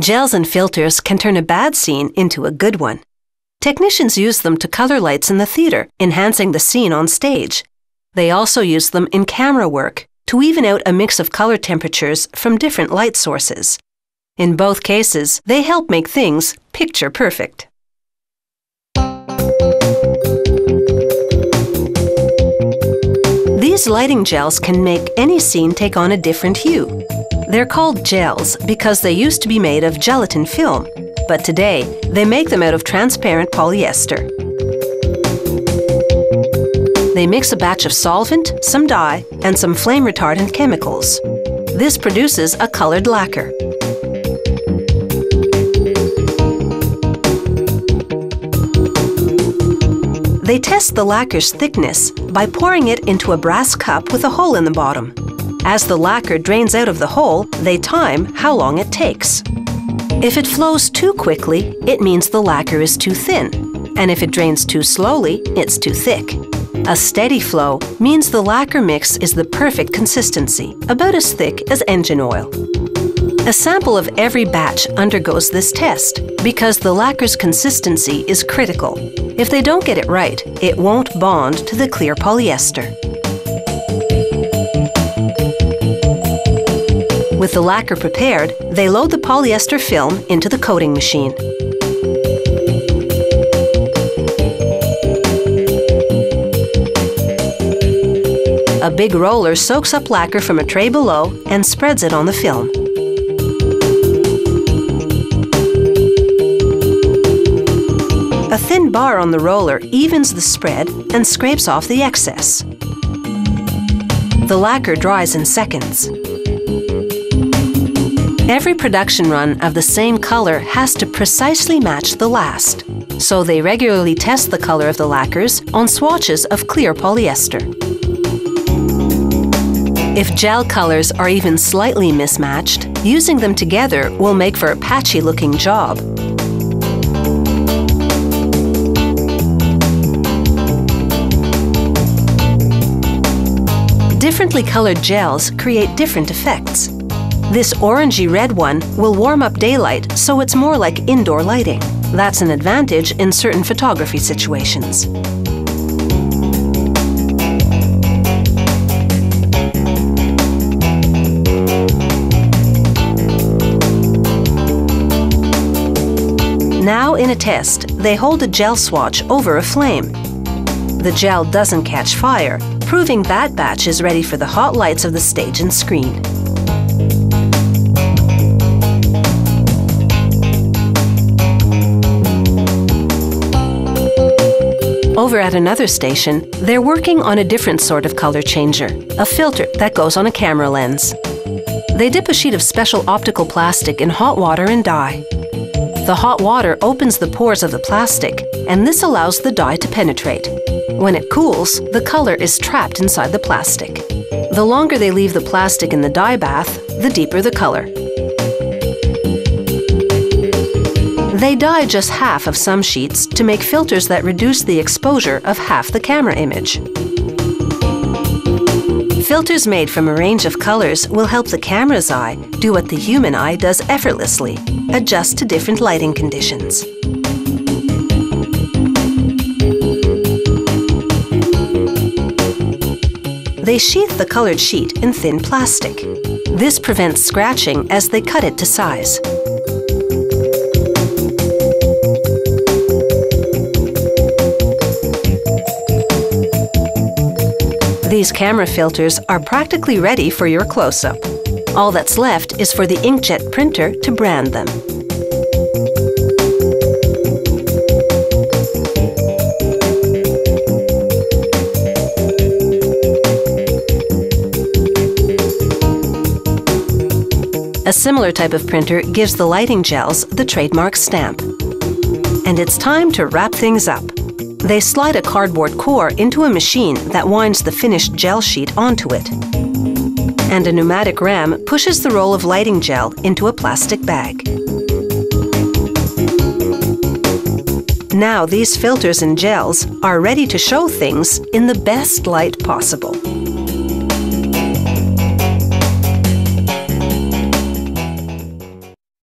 Gels and filters can turn a bad scene into a good one. Technicians use them to color lights in the theater, enhancing the scene on stage. They also use them in camera work to even out a mix of color temperatures from different light sources. In both cases, they help make things picture perfect. These lighting gels can make any scene take on a different hue. They're called gels because they used to be made of gelatin film, but today they make them out of transparent polyester. They mix a batch of solvent, some dye, and some flame retardant chemicals. This produces a colored lacquer. They test the lacquer's thickness by pouring it into a brass cup with a hole in the bottom. As the lacquer drains out of the hole, they time how long it takes. If it flows too quickly, it means the lacquer is too thin, and if it drains too slowly, it's too thick. A steady flow means the lacquer mix is the perfect consistency, about as thick as engine oil. A sample of every batch undergoes this test because the lacquer's consistency is critical. If they don't get it right, it won't bond to the clear polyester. With the lacquer prepared, they load the polyester film into the coating machine. A big roller soaks up lacquer from a tray below and spreads it on the film. A thin bar on the roller evens the spread and scrapes off the excess. The lacquer dries in seconds. Every production run of the same color has to precisely match the last, so they regularly test the color of the lacquers on swatches of clear polyester. If gel colors are even slightly mismatched, using them together will make for a patchy-looking job. Differently colored gels create different effects. This orangey-red one will warm up daylight so it's more like indoor lighting. That's an advantage in certain photography situations. Now in a test, they hold a gel swatch over a flame. The gel doesn't catch fire, proving that batch is ready for the hot lights of the stage and screen. Over at another station, they're working on a different sort of color changer, a filter that goes on a camera lens. They dip a sheet of special optical plastic in hot water and dye. The hot water opens the pores of the plastic, and this allows the dye to penetrate. When it cools, the color is trapped inside the plastic. The longer they leave the plastic in the dye bath, the deeper the color. They dye just half of some sheets to make filters that reduce the exposure of half the camera image. Filters made from a range of colors will help the camera's eye do what the human eye does effortlessly, adjust to different lighting conditions. They sheath the colored sheet in thin plastic. This prevents scratching as they cut it to size. These camera filters are practically ready for your close-up. All that's left is for the inkjet printer to brand them. A similar type of printer gives the lighting gels the trademark stamp. And it's time to wrap things up. They slide a cardboard core into a machine that winds the finished gel sheet onto it. And a pneumatic ram pushes the roll of lighting gel into a plastic bag. Now these filters and gels are ready to show things in the best light possible.